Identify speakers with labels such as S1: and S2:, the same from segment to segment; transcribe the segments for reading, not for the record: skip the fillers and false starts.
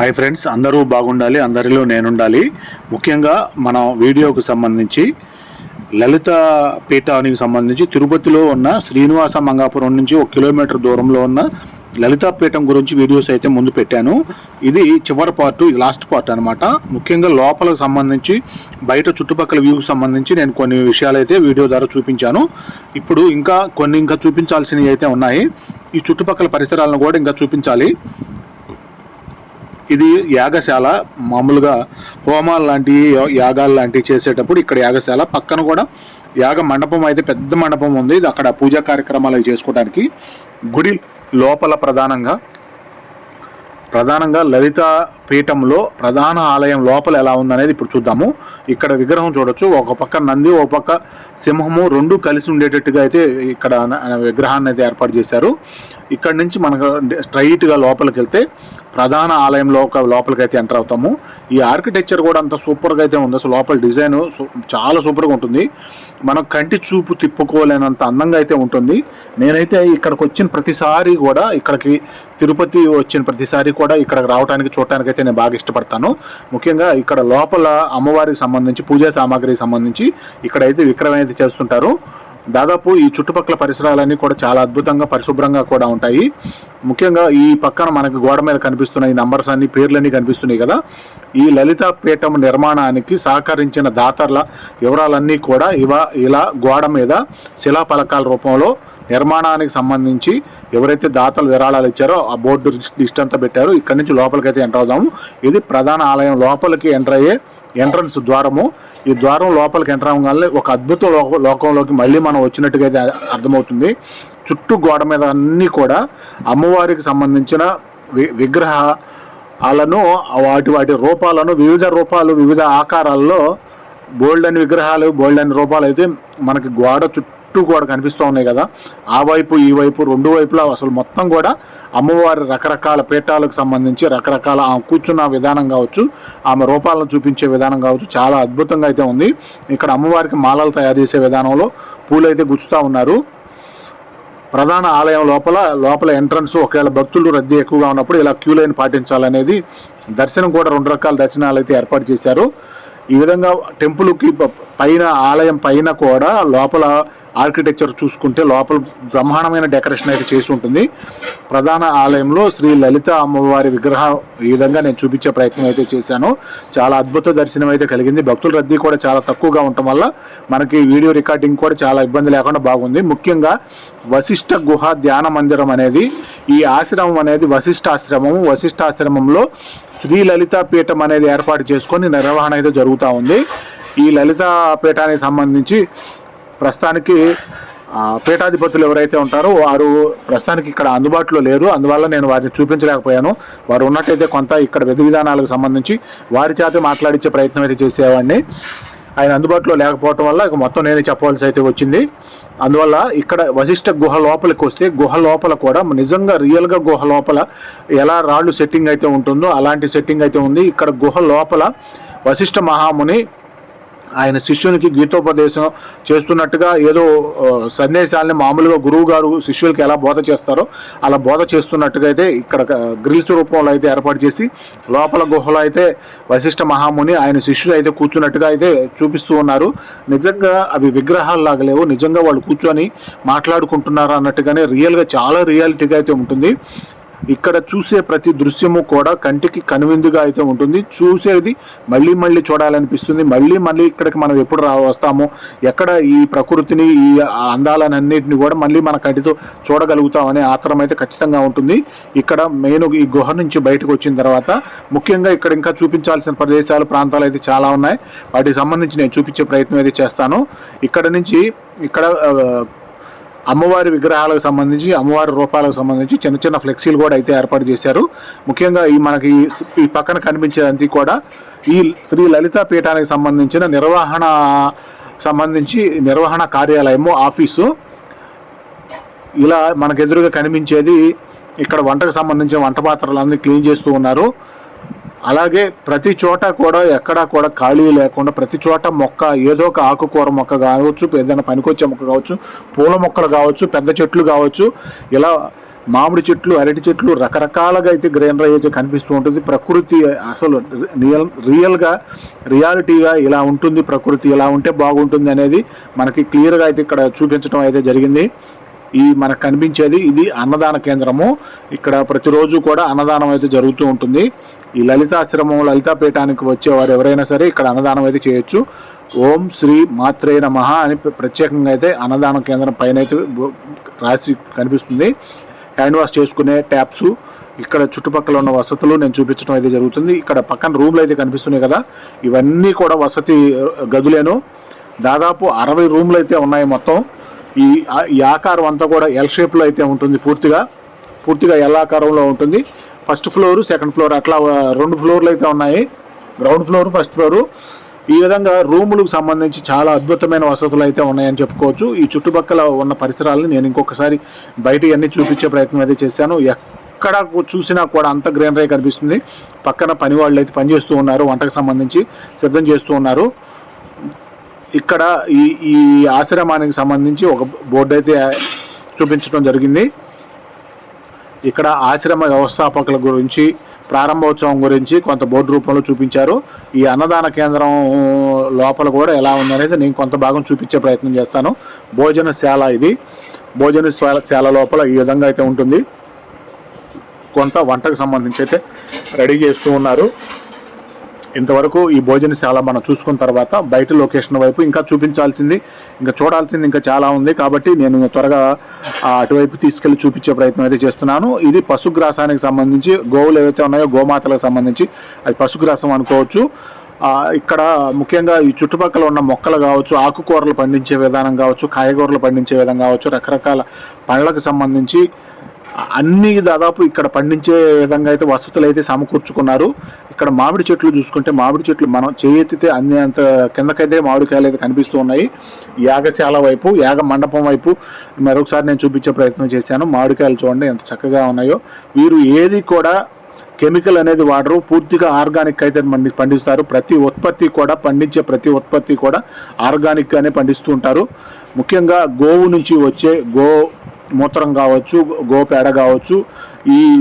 S1: Hi friends, అందరూ బాగుండాలి, అందరిలో నేనుండాలి. ముఖ్యంగా మన వీడియోకు సంబంధించి లలిత పీఠానికి సంబంధించి తిరుపతిలో ఉన్న శ్రీనివాస మంగాపురం నుంచి 1 కిలోమీటర్ దూరంలో ఉన్న లలితా పీఠం గురించి వీడియోస్ అయితే ముందు పెట్టాను. ఇది చివరి పార్ట్, ఇది లాస్ట్ పార్ట్ అనమాట. ముఖ్యంగా లోపలకు సంబంధించి బయట చుట్టుపక్కల వ్యూకి సంబంధించి నేను కొన్ని విషయాలు అయితే వీడియో ద్వారా చూపించాను. ఇప్పుడు ఇంకా చూపించాల్సినవి అయితే ఉన్నాయి. ఈ చుట్టుపక్కల పరిసరాలను కూడా ఇంకా చూపించాలి. ఇది యాగశాల. మామూలుగా హోమాలు లాంటివి, యాగాలు లాంటివి చేసేటప్పుడు ఇక్కడ యాగశాల. పక్కన కూడా యాగ మండపం అయితే పెద్ద మండపం ఉంది. ఇది అక్కడ పూజా కార్యక్రమాలు అవి చేసుకోవడానికి. గుడి లోపల ప్రధానంగా లలిత పీఠంలో ప్రధాన ఆలయం లోపల ఎలా ఉందనేది ఇప్పుడు చూద్దాము. ఇక్కడ విగ్రహం చూడొచ్చు. ఒక పక్క నంది, ఒక పక్క సింహము, రెండు కలిసి ఉండేటట్టుగా అయితే ఇక్కడ విగ్రహాన్ని అయితే ఏర్పాటు చేశారు. ఇక్కడ నుంచి మనకు స్ట్రైట్గా లోపలికి వెళ్తే ప్రధాన ఆలయంలో లోపలికి అయితే ఎంటర్ అవుతాము. ఈ ఆర్కిటెక్చర్ కూడా అంత సూపర్గా అయితే ఉంది. అసలు లోపల డిజైన్ చాలా సూపర్గా ఉంటుంది. మనం కంటి చూపు తిప్పుకోలేనంత అందంగా అయితే ఉంటుంది. నేనైతే ఇక్కడికి వచ్చిన ప్రతిసారి కూడా, ఇక్కడికి తిరుపతి వచ్చిన ప్రతిసారి కూడా ఇక్కడికి రావడానికి, చూడటానికి అయితే నేను బాగా ఇష్టపడతాను. ముఖ్యంగా ఇక్కడ లోపల అమ్మవారికి సంబంధించి పూజా సామాగ్రికి సంబంధించి ఇక్కడైతే విక్రయం అయితే చేస్తుంటారు. దాదాపు ఈ చుట్టుపక్కల పరిసరాలన్నీ కూడా చాలా అద్భుతంగా పరిశుభ్రంగా కూడా ఉంటాయి. ముఖ్యంగా ఈ పక్కన మనకి గోడ మీద కనిపిస్తున్న ఈ నంబర్స్ అన్ని, పేర్లన్నీ కనిపిస్తున్నాయి కదా. ఈ లలితా పీఠం నిర్మాణానికి సహకరించిన దాతర్ల వివరాలన్నీ కూడా ఇలా గోడ మీద శిలాఫలకాల రూపంలో నిర్మాణానికి సంబంధించి ఎవరైతే దాతలు విరాళాలు ఇచ్చారో ఆ బోర్డు లిస్ట్ అంతా పెట్టారు. ఇక్కడ నుంచి లోపలికి అయితే ఎంటర్ అవుదాము. ఇది ప్రధాన ఆలయం లోపలికి ఎంటర్ అయ్యే ఎంట్రన్స్ ద్వారము. ఈ ద్వారం లోపలికి ఎంటర్ అవ్వగానే ఒక అద్భుత లోకంలోకి మళ్ళీ మనం వచ్చినట్టుగా అయితే అర్థమవుతుంది. చుట్టూ గోడ మీద అన్నీ కూడా అమ్మవారికి సంబంధించిన విగ్రహాలను, వాటి రూపాలను, వివిధ రూపాలు, వివిధ ఆకారాల్లో బోల్డెన్ విగ్రహాలు, బోల్డెన్ రూపాలు అయితే మనకి గోడ చుట్టూ కూడా కనిపిస్తూ ఉన్నాయి కదా. ఆ వైపు ఈ వైపు రెండు వైపులా అసలు మొత్తం కూడా అమ్మవారి రకరకాల పీఠాలకు సంబంధించి రకరకాల కూర్చున్న విధానం కావచ్చు, ఆమె రూపాలను చూపించే విధానం కావచ్చు, చాలా అద్భుతంగా అయితే ఉంది. ఇక్కడ అమ్మవారికి మాలలు తయారు చేసే విధానంలో పూలు అయితే గుచ్చుతూ ఉన్నారు. ప్రధాన ఆలయం లోపల ఎంట్రన్స్, ఒకవేళ భక్తులు రద్దీ ఎక్కువగా ఉన్నప్పుడు ఇలా క్యూ లైన్ పాటించాలనేది, దర్శనం కూడా 2 రకాల దర్శనాలు అయితే ఏర్పాటు చేశారు. ఈ విధంగా టెంపుల్కి పైన, ఆలయం పైన కూడా లోపల ఆర్కిటెక్చర్ చూసుకుంటే లోపల బ్రహ్మాండమైన డెకరేషన్ అయితే చేసి ఉంటుంది. ప్రధాన ఆలయంలో శ్రీ లలిత అమ్మవారి విగ్రహం ఈ విధంగా నేను చూపించే ప్రయత్నం అయితే చేశాను. చాలా అద్భుత దర్శనం అయితే కలిగింది. భక్తుల రద్దీ కూడా చాలా తక్కువగా ఉండటం వల్ల మనకి వీడియో రికార్డింగ్ కూడా చాలా ఇబ్బంది లేకుండా బాగుంది. ముఖ్యంగా వశిష్ఠ గుహ ధ్యాన మందిరం అనేది, ఈ ఆశ్రమం అనేది వశిష్ఠాశ్రమము. వశిష్ఠాశ్రమంలో శ్రీ లలితా పీఠం అనేది ఏర్పాటు చేసుకొని నిర్వహణ అయితే జరుగుతూ ఉంది. ఈ లలితా పీఠానికి సంబంధించి ప్రస్తుతానికి పీఠాధిపతులు ఎవరైతే ఉంటారో వారు ప్రస్తుతానికి ఇక్కడ అందుబాటులో లేరు. అందువల్ల నేను వారిని చూపించలేకపోయాను. వారు ఉన్నట్టయితే కొంత ఇక్కడ విధి విధానాలకు సంబంధించి వారి చేత మాట్లాడించే ప్రయత్నం అయితే చేసేవాడిని. ఆయన అందుబాటులో లేకపోవటం వల్ల ఇక మొత్తం నేనే చెప్పవలసి అయితే వచ్చింది. అందువల్ల ఇక్కడ వశిష్ఠ గుహ లోపలికి వస్తే, గుహ లోపల కూడా నిజంగా రియల్గా గుహ లోపల ఎలా రాళ్ళు సెట్టింగ్ అయితే ఉంటుందో అలాంటి సెట్టింగ్ అయితే ఉంది. ఇక్కడ గుహ లోపల వశిష్ఠ మహాముని ఆయన శిష్యునికి గీతోపదేశం చేస్తున్నట్టుగా ఏదో సందేశాలని మామూలుగా గురువు గారు శిష్యులకి ఎలా బోధ చేస్తారో అలా బోధ చేస్తున్నట్టుగా అయితే ఇక్కడ గ్రిల్స్ రూపంలో అయితే ఏర్పాటు చేసి లోపల గుహలో అయితే వశిష్ఠ మహాముని ఆయన శిష్యులు అయితే కూర్చున్నట్టుగా అయితే చూపిస్తూ ఉన్నారు. నిజంగా అవి విగ్రహాలు లాగా లేవు, నిజంగా వాళ్ళు కూర్చొని మాట్లాడుకుంటున్నారు అన్నట్టుగానే రియల్గా చాలా రియాలిటీగా అయితే ఉంటుంది. ఇక్కడ చూసే ప్రతి దృశ్యము కూడా కంటికి కనువిందుగా అయితే ఉంటుంది. చూసేది మళ్ళీ చూడాలనిపిస్తుంది. మళ్ళీ ఇక్కడికి మనం ఎప్పుడు వస్తామో, ఎక్కడ ఈ ప్రకృతిని, ఈ అందాలన్నింటినీ కూడా మళ్ళీ మన కంటితో చూడగలుగుతామనే ఆత్రం అయితే ఖచ్చితంగా ఉంటుంది. ఇక్కడ మెయిన్ ఈ గుహ నుంచి బయటకు వచ్చిన తర్వాత ముఖ్యంగా ఇక్కడ ఇంకా చూపించాల్సిన ప్రదేశాలు, ప్రాంతాలు అయితే చాలా ఉన్నాయి. వాటికి సంబంధించి నేను చూపించే ప్రయత్నం అయితే చేస్తాను. ఇక్కడ అమ్మవారి విగ్రహాలకు సంబంధించి, అమ్మవారి రూపాలకు సంబంధించి చిన్న ఫ్లెక్సీలు కూడా అయితే ఏర్పాటు చేశారు. ముఖ్యంగా మనకి ఈ పక్కన కనిపించేదంతా కూడా ఈ శ్రీ లలితా పీఠానికి సంబంధించిన నిర్వహణ కార్యాలయము, ఆఫీసు. ఇలా మనకు ఎదురుగా కనిపించేది ఇక్కడ వంటకు సంబంధించిన వంట పాత్రలన్నీ క్లీన్ చేస్తూ ఉన్నారు. అలాగే ప్రతి చోట కూడా ఎక్కడా కూడా ఖాళీ లేకుండా ప్రతి చోట మొక్క, ఏదో ఒక ఆకుకూర మొక్క కావచ్చు, ఏదైనా పనికొచ్చే మొక్క కావచ్చు, పూల మొక్కలు కావచ్చు, పెద్ద చెట్లు కావచ్చు, ఇలా మామిడి చెట్లు, అరటి చెట్లు రకరకాలుగా అయితే గ్రీనరీ అయితే కనిపిస్తూ ఉంటుంది. ప్రకృతి అసలు రియాలిటీగా ఇలా ఉంటుంది, ప్రకృతి ఇలా ఉంటే బాగుంటుంది అనేది మనకి క్లియర్గా అయితే ఇక్కడ చూపించడం అయితే జరిగింది. ఈ మనకు కనిపించేది ఇది అన్నదాన కేంద్రము. ఇక్కడ ప్రతిరోజు కూడా అన్నదానం అయితే జరుగుతూ ఉంటుంది. ఈ లలితాశ్రమం, లలితాపీఠానికి వచ్చేవారు ఎవరైనా సరే ఇక్కడ అన్నదానం అయితే చేయొచ్చు. ఓం శ్రీ మాత్రే నమః అని ప్రత్యేకంగా అయితే అన్నదాన కేంద్రం పైన అయితే రాసి కనిపిస్తుంది. హ్యాండ్ వాష్ చేసుకునే ట్యాప్స్, ఇక్కడ చుట్టుపక్కల ఉన్న వసతులు నేను చూపించడం అయితే జరుగుతుంది. ఇక్కడ పక్కన రూమ్లు అయితే కనిపిస్తున్నాయి కదా, ఇవన్నీ కూడా వసతి గదులేను. దాదాపు 60 రూమ్లు అయితే ఉన్నాయి మొత్తం. ఈ ఆకారం అంతా కూడా ఎల్ షేప్లో అయితే ఉంటుంది. పూర్తిగా ఎల్ ఆకారంలో ఉంటుంది. ఫస్ట్ ఫ్లోర్, సెకండ్ ఫ్లోర్ అట్లా 2 ఫ్లోర్లు అయితే ఉన్నాయి. Ground floor, first floor. ఈ విధంగా రూములకు సంబంధించి చాలా అద్భుతమైన వసతులు అయితే ఉన్నాయని చెప్పుకోవచ్చు. ఈ చుట్టుపక్కల ఉన్న పరిసరాలను నేను ఇంకొకసారి బయట అన్ని చూపించే ప్రయత్నం అయితే చేశాను. ఎక్కడ చూసినా కూడా అంత గ్రీనరీ కనిపిస్తుంది. పక్కన పని వాళ్ళు అయితే పనిచేస్తూ ఉన్నారు, వంటకు సంబంధించి సిద్ధం చేస్తూ ఉన్నారు. ఇక్కడ ఈ ఆశ్రమానికి సంబంధించి ఒక బోర్డు అయితే చూపించడం జరిగింది. ఇక్కడ ఆశ్రమ వ్యవస్థాపకుల గురించి, ప్రారంభోత్సవం గురించి కొంత బోర్డు రూపంలో చూపించారు. ఈ అన్నదాన కేంద్రం లోపల కూడా ఎలా ఉందనేది నేను కొంత భాగం చూపించే ప్రయత్నం చేస్తాను. భోజనశాల ఇది. భోజనశాల లోపల ఈ విధంగా అయితే ఉంటుంది. కొంత వంటకు సంబంధించి అయితే రెడీ చేస్తూ ఉన్నారు. ఇంతవరకు ఈ భోజనశాల మనం చూసుకున్న తర్వాత బయట లొకేషన్ వైపు ఇంకా చూడాల్సింది ఇంకా చాలా ఉంది. కాబట్టి నేను త్వరగా అటువైపు తీసుకెళ్లి చూపించే ప్రయత్నం అయితే చేస్తున్నాను. ఇది పశుగ్రాసానికి సంబంధించి, గోవులు ఏవైతే ఉన్నాయో గోమాతలకు సంబంధించి అది పశుగ్రాసం అనుకోవచ్చు. ఇక్కడ ముఖ్యంగా ఈ చుట్టుపక్కల ఉన్న మొక్కలు కావచ్చు, ఆకుకూరలు పండించే విధానం కావచ్చు, కాయగూరలు పండించే విధానం కావచ్చు, రకరకాల పండ్లకు సంబంధించి అన్ని దాదాపు ఇక్కడ పండించే విధంగా అయితే వసతులు అయితే సమకూర్చుకున్నారు. ఇక్కడ మామిడి చెట్లు చూసుకుంటే, మామిడి చెట్లు మనం చేయెత్తితే అంత కిందకైతే మామిడికాయలు అయితే కనిపిస్తూ ఉన్నాయి. యాగశాల వైపు, యాగ మండపం వైపు మరొకసారి నేను చూపించే ప్రయత్నం చేశాను. మామిడికాయలు చూడండి ఎంత చక్కగా ఉన్నాయో. వీరు ఏది కూడా కెమికల్ అనేది వాడరు, పూర్తిగా ఆర్గానిక్ అయితే పండిస్తారు. పండించే ప్రతి ఉత్పత్తి కూడా ఆర్గానిక్గానే పండిస్తూ ఉంటారు. ముఖ్యంగా గోవు నుంచి వచ్చే మూత్రం కావచ్చు, గోపేడ కావచ్చు,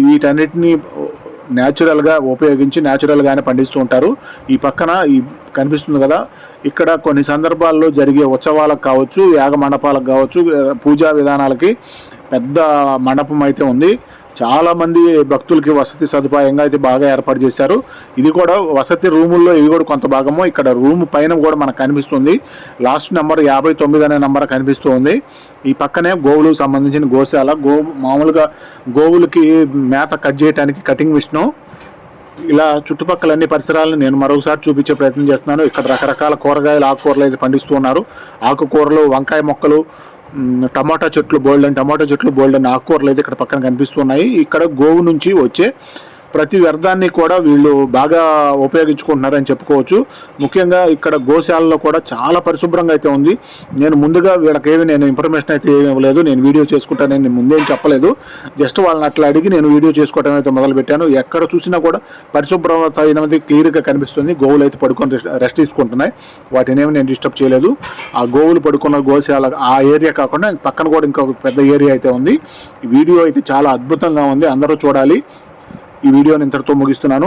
S1: వీటన్నిటిని న్యాచురల్గా ఉపయోగించి న్యాచురల్గానే పండిస్తూ ఉంటారు. ఈ పక్కన కనిపిస్తుంది కదా, ఇక్కడ కొన్ని సందర్భాల్లో జరిగే ఉత్సవాలకు కావచ్చు, యాగ మండపాలకు కావచ్చు, పూజా విధానాలకి పెద్ద మండపం అయితే ఉంది. చాలామంది భక్తులకి వసతి సదుపాయంగా అయితే బాగా ఏర్పాటు చేశారు. ఇది కూడా వసతి రూముల్లో ఇది కూడా కొంత భాగము. ఇక్కడ రూమ్ పైన కూడా మనకు కనిపిస్తుంది. లాస్ట్ నెంబర్ 59 అనే నెంబర్ కనిపిస్తూ ఉంది. ఈ పక్కనే గోవులకు సంబంధించిన గోశాల. మామూలుగా గోవులకి మేత కట్ చేయడానికి కటింగ్ మిషను. ఇలా చుట్టుపక్కల అన్ని పరిసరాలను నేను మరొకసారి చూపించే ప్రయత్నం చేస్తున్నాను. ఇక్కడ రకరకాల కూరగాయలు, ఆకుకూరలు అయితే పండిస్తూ ఉన్నారు. ఆకుకూరలు, వంకాయ మొక్కలు, టమాటా చెట్లు, బోల్డెన్ ఆకుకూరలు అయితే ఇక్కడ పక్కన కనిపిస్తున్నాయి. ఇక్కడ గోవు నుంచి వచ్చే ప్రతి వ్యర్థాన్ని కూడా వీళ్ళు బాగా ఉపయోగించుకుంటున్నారని చెప్పుకోవచ్చు. ముఖ్యంగా ఇక్కడ గోశాలలో కూడా చాలా పరిశుభ్రంగా అయితే ఉంది. నేను ముందుగా వీళ్ళకేమి ఇన్ఫర్మేషన్ అయితే ఇవ్వలేదు. నేను వీడియో చేసుకుంటానని నేను ముందేం చెప్పలేదు. జస్ట్ వాళ్ళని అట్లా అడిగి నేను వీడియో చేసుకోవడం అయితే మొదలుపెట్టాను. ఎక్కడ చూసినా కూడా పరిశుభ్రత అయినది క్లియర్గా కనిపిస్తుంది. గోవులు అయితే పడుకొని రెస్ట్ తీసుకుంటున్నాయి. వాటినేమి నేను డిస్టర్బ్ చేయలేదు. ఆ గోవులు పడుకున్న గోశాల ఆ ఏరియా కాకుండా పక్కన కూడా ఇంకొక పెద్ద ఏరియా అయితే ఉంది. ఈ వీడియో అయితే చాలా అద్భుతంగా ఉంది, అందరూ చూడాలి. ఈ వీడియోని ఇంతటితో ముగిస్తున్నాను.